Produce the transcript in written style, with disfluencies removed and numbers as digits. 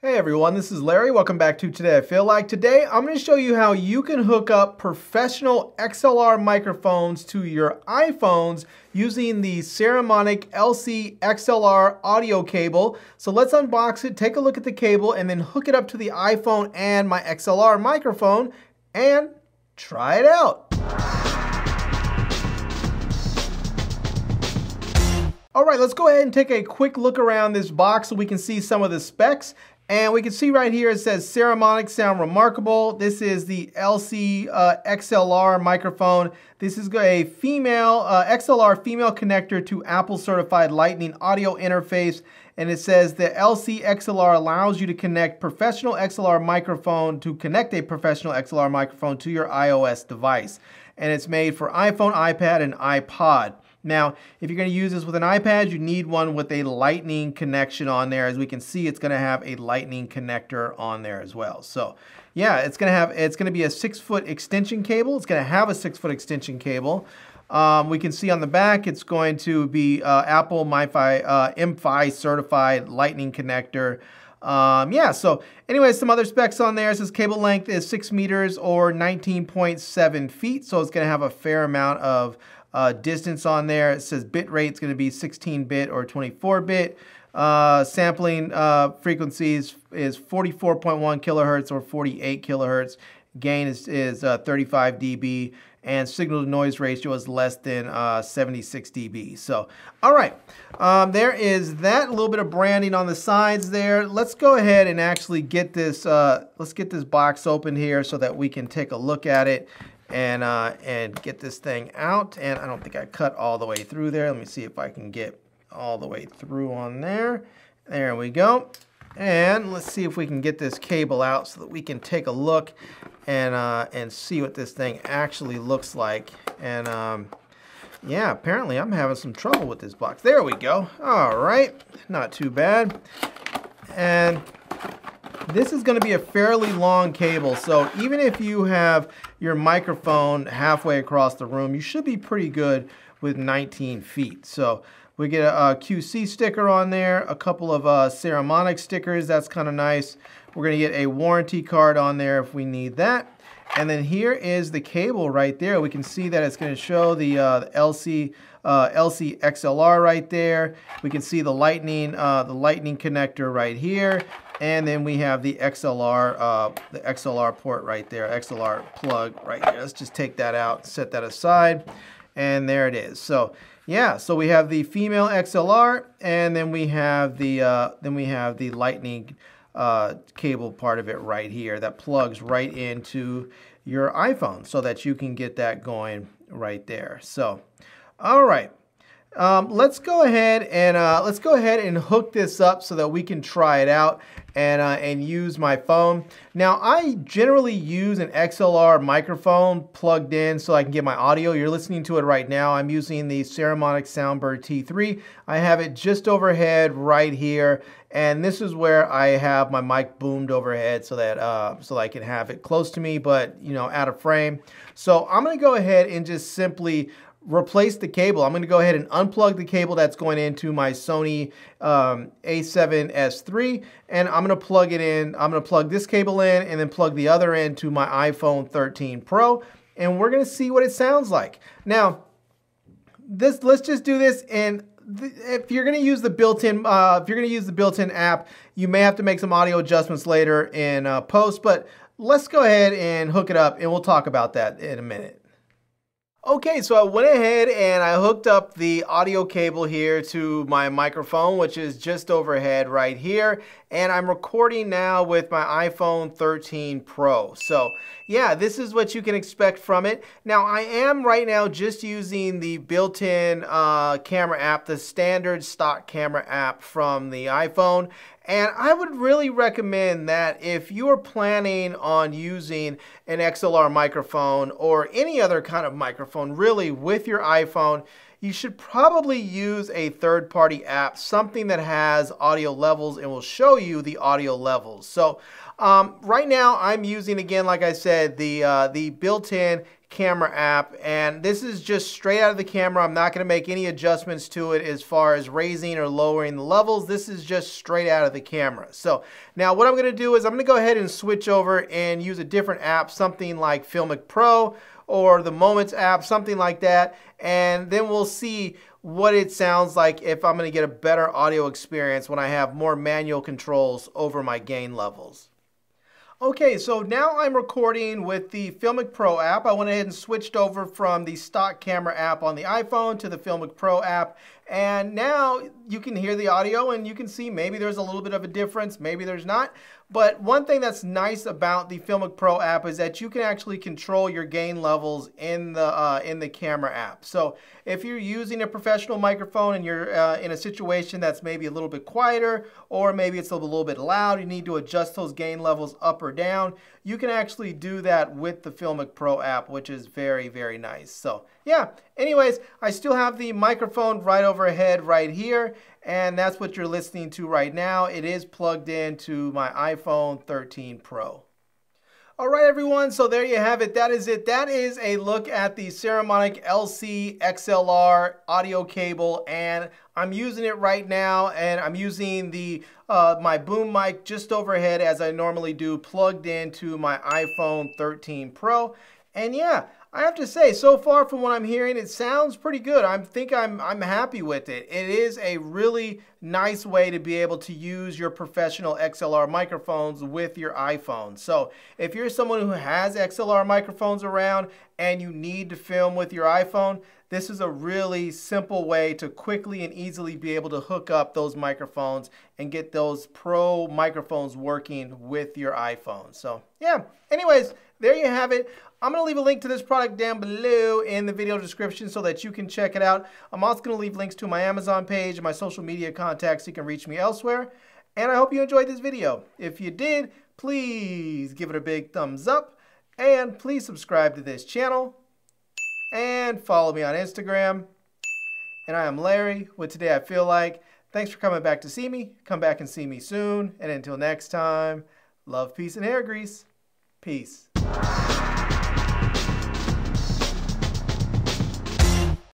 Hey everyone, this is Larry. Welcome back to Today I Feel Like. Today I'm going to show you how you can hook up professional XLR microphones to your iPhones using the Saramonic LC XLR audio cable. So let's unbox it, take a look at the cable, and then hook it up to the iPhone and my XLR microphone and try it out. All right, let's go ahead and take a quick look around this box so we can see some of the specs. And we can see right here it says Saramonic Sound Remarkable. This is the LC XLR microphone. This is a female XLR female connector to Apple certified Lightning audio interface. And it says the LC XLR allows you to connect a professional XLR microphone to your iOS device. And it's made for iPhone, iPad, and iPod. Now, if you're going to use this with an iPad, you need one with a Lightning connection on there. As we can see, it's going to have a Lightning connector on there as well. So, yeah, it's going to be a 6-foot extension cable. It's going to have a 6-foot extension cable. We can see on the back, it's going to be Apple MFi certified Lightning connector. Yeah, so anyway, some other specs on there. It says cable length is 6 meters or 19.7 feet. So it's going to have a fair amount of distance on there. It says bit rate is going to be 16-bit or 24-bit. Sampling frequencies is 44.1 kilohertz or 48 kilohertz. Gain is 35 dB. And signal to noise ratio is less than 76 dB. So, all right, there is that. A little bit of branding on the sides there. Let's go ahead and actually get this. Let's get this box open here so that we can take a look at it and get this thing out. And I don't think I cut all the way through there. Let me see if I can get all the way through on there. There we go. And let's see if we can get this cable out so that we can take a look and see what this thing actually looks like. And yeah, apparently I'm having some trouble with this box. There we go. All right, not too bad. And this is going to be a fairly long cable, so even if you have your microphone halfway across the room, you should be pretty good with 19 feet. So we get a QC sticker on there, a couple of Saramonic stickers. That's kind of nice. We're going to get a warranty card on there if we need that. And then here is the cable right there. We can see that it's going to show the LC XLR right there. We can see the lightning connector right here. And then we have the XLR port right there, XLR plug right there. Let's just take that out, set that aside, and there it is. So yeah, so we have the female XLR, and then we have the Lightning cable part of it right here that plugs right into your iPhone, so that you can get that going right there. So, all right. Let's go ahead and hook this up so that we can try it out and use my phone. Now, I generally use an XLR microphone plugged in so I can get my audio. You're listening to it right now. I'm using the Saramonic Soundbird T3. I have it just overhead right here, and this is where I have my mic boomed overhead so that I can have it close to me, but out of frame. So I'm going to go ahead and just simply replace the cable. I'm going to go ahead and unplug the cable that's going into my Sony a7S III, and I'm going to plug it in. I'm going to plug this cable in and then plug the other end to my iPhone 13 Pro, and we're going to see what it sounds like. Now, let's just do this. And if you're going to use the built-in, app, you may have to make some audio adjustments later in post. But let's go ahead and hook it up, and we'll talk about that in a minute. Okay, so I went ahead and I hooked up the audio cable here to my microphone, which is just overhead right here. And I'm recording now with my iPhone 13 Pro. So yeah, this is what you can expect from it. Now, I am right now just using the built-in camera app, the standard stock camera app from the iPhone. And I would really recommend that if you are planning on using an XLR microphone or any other kind of microphone really with your iPhone, you should probably use a third-party app, something that has audio levels and will show you the audio levels. So right now I'm using, again, like I said, the built-in camera app, and this is just straight out of the camera. I'm not going to make any adjustments to it as far as raising or lowering the levels. This is just straight out of the camera. So now what I'm going to do is I'm going to go ahead and switch over and use a different app, something like Filmic Pro or the Moments app, something like that, and then we'll see what it sounds like if I'm going to get a better audio experience when I have more manual controls over my gain levels. Okay, so now I'm recording with the Filmic Pro app. I went ahead and switched over from the stock camera app on the iPhone to the Filmic Pro app. And now you can hear the audio and you can see maybe there's a little bit of a difference, maybe there's not. But one thing that's nice about the Filmic Pro app is that you can actually control your gain levels in the camera app. So if you're using a professional microphone and you're in a situation that's maybe a little bit quieter, or maybe it's a little bit loud, you need to adjust those gain levels up or down, you can actually do that with the Filmic Pro app, which is very, very nice. So yeah, anyways, I still have the microphone right overhead right here, and that's what you're listening to right now. It is plugged into my iPhone 13 Pro. All right, everyone, so there you have it. That is it. That is a look at the Saramonic LC XLR audio cable, and I'm using it right now, and I'm using the my boom mic just overhead as I normally do, plugged into my iPhone 13 Pro. And yeah, I have to say, so far from what I'm hearing, it sounds pretty good. I think I'm happy with it. It is a really nice way to be able to use your professional XLR microphones with your iPhone. So if you're someone who has XLR microphones around and you need to film with your iPhone, this is a really simple way to quickly and easily be able to hook up those microphones and get those pro microphones working with your iPhone. So yeah, anyways, there you have it. I'm going to leave a link to this product down below in the video description so that you can check it out. I'm also going to leave links to my Amazon page and my social media contacts so you can reach me elsewhere. And I hope you enjoyed this video. If you did, please give it a big thumbs up. And please subscribe to this channel. And follow me on Instagram. And I am Larry with Today I Feel Like. Thanks for coming back to see me. Come back and see me soon. And until next time, love, peace, and hair grease. Peace.